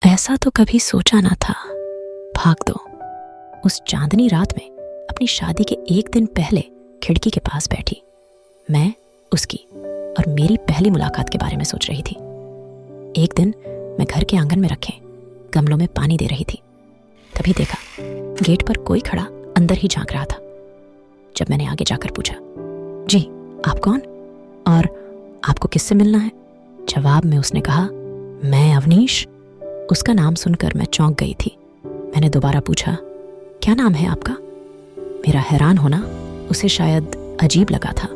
ऐसा तो कभी सोचा ना था। भाग दो। उस चांदनी रात में अपनी शादी के एक दिन पहले खिड़की के पास बैठी मैं उसकी और मेरी पहली मुलाकात के बारे में सोच रही थी। एक दिन मैं घर के आंगन में रखे गमलों में पानी दे रही थी, तभी देखा गेट पर कोई खड़ा अंदर ही झांक रहा था। जब मैंने आगे जाकर पूछा, जी आप कौन और आपको किससे मिलना है? जवाब में उसने कहा, मैं अवनीश। उसका नाम सुनकर मैं चौंक गई थी। मैंने दोबारा पूछा, क्या नाम है आपका? मेरा हैरान होना उसे शायद अजीब लगा था।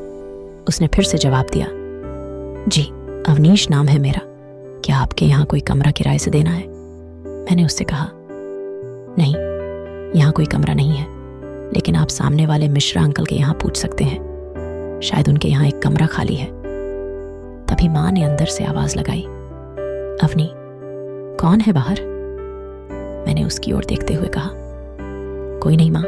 उसने फिर से जवाब दिया, जी अवनीश नाम है मेरा। क्या आपके यहाँ कोई कमरा किराए से देना है? मैंने उससे कहा, नहीं यहाँ कोई कमरा नहीं है, लेकिन आप सामने वाले मिश्रा अंकल के यहाँ पूछ सकते हैं, शायद उनके यहाँ एक कमरा खाली है। तभी माँ ने अंदर से आवाज लगाई, अवनी कौन है बाहर? मैंने उसकी ओर देखते हुए कहा, कोई नहीं माँ,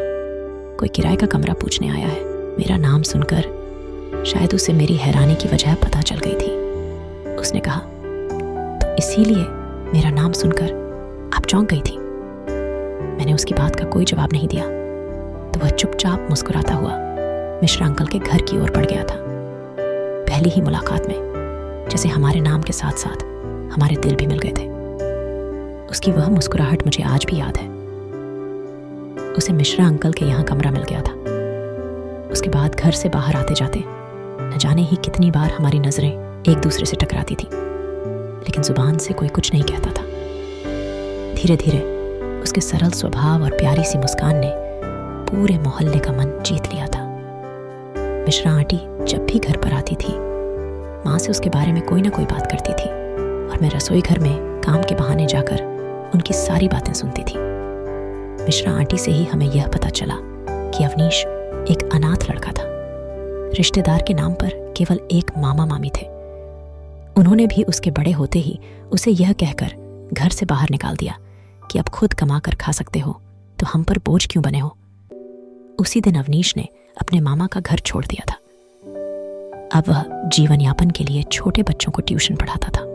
कोई किराए का कमरा पूछने आया है। मेरा नाम सुनकर शायद उसे मेरी हैरानी की वजह पता चल गई थी। उसने कहा, तो इसीलिए मेरा नाम सुनकर आप चौंक गई थी? मैंने उसकी बात का कोई जवाब नहीं दिया तो वह चुपचाप मुस्कुराता हुआ मिश्रा अंकल के घर की ओर बढ़ गया था। पहली ही मुलाकात में जैसे हमारे नाम के साथ साथ हमारे दिल भी मिल गए थे। उसकी वह मुस्कुराहट मुझे आज भी याद है। उसे मिश्रा अंकल के यहाँ कमरा मिल गया था। उसके बाद घर से बाहर आते जाते न जाने ही कितनी बार हमारी नजरें एक दूसरे से टकराती थी, लेकिन जुबान से कोई कुछ नहीं कहता था। धीरे धीरे उसके सरल स्वभाव और प्यारी सी मुस्कान ने पूरे मोहल्ले का मन जीत लिया था। मिश्रा आंटी जब भी घर पर आती थी, माँ से उसके बारे में कोई ना कोई बात करती थी और मैं रसोई घर में काम के बहाने जाकर उनकी सारी बातें सुनती थी। मिश्रा आंटी से ही हमें यह पता चला कि अवनीश एक अनाथ लड़का था। रिश्तेदार के नाम पर केवल एक मामा मामी थे। उन्होंने भी उसके बड़े होते ही उसे यह कहकर घर से बाहर निकाल दिया कि अब खुद कमा कर खा सकते हो तो हम पर बोझ क्यों बने हो। उसी दिन अवनीश ने अपने मामा का घर छोड़ दिया था। अब वह जीवन यापन के लिए छोटे बच्चों को ट्यूशन पढ़ाता था।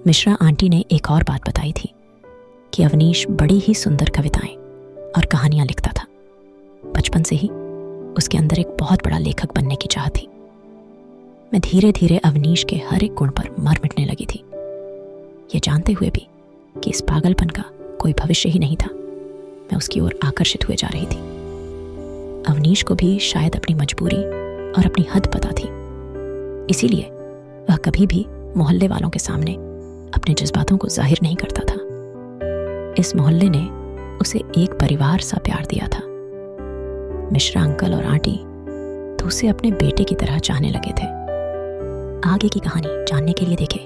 मिश्रा आंटी ने एक और बात बताई थी कि अवनीश बड़ी ही सुंदर कविताएं और कहानियां लिखता था। बचपन से ही उसके अंदर एक बहुत बड़ा लेखक बनने की चाह थी। मैं धीरे धीरे अवनीश के हर एक गुण पर मर मिटने लगी थी, ये जानते हुए भी कि इस पागलपन का कोई भविष्य ही नहीं था। मैं उसकी ओर आकर्षित हुए जा रही थी। अवनीश को भी शायद अपनी मजबूरी और अपनी हद पता थी, इसीलिए वह कभी भी मोहल्ले वालों के सामने अपने जज्बातों को जाहिर नहीं करता था। इस मोहल्ले ने उसे एक परिवार सा प्यार दिया था। मिश्रा अंकल और आंटी तो उसे अपने बेटे की तरह चाहने लगे थे। आगे की कहानी जानने के लिए देखें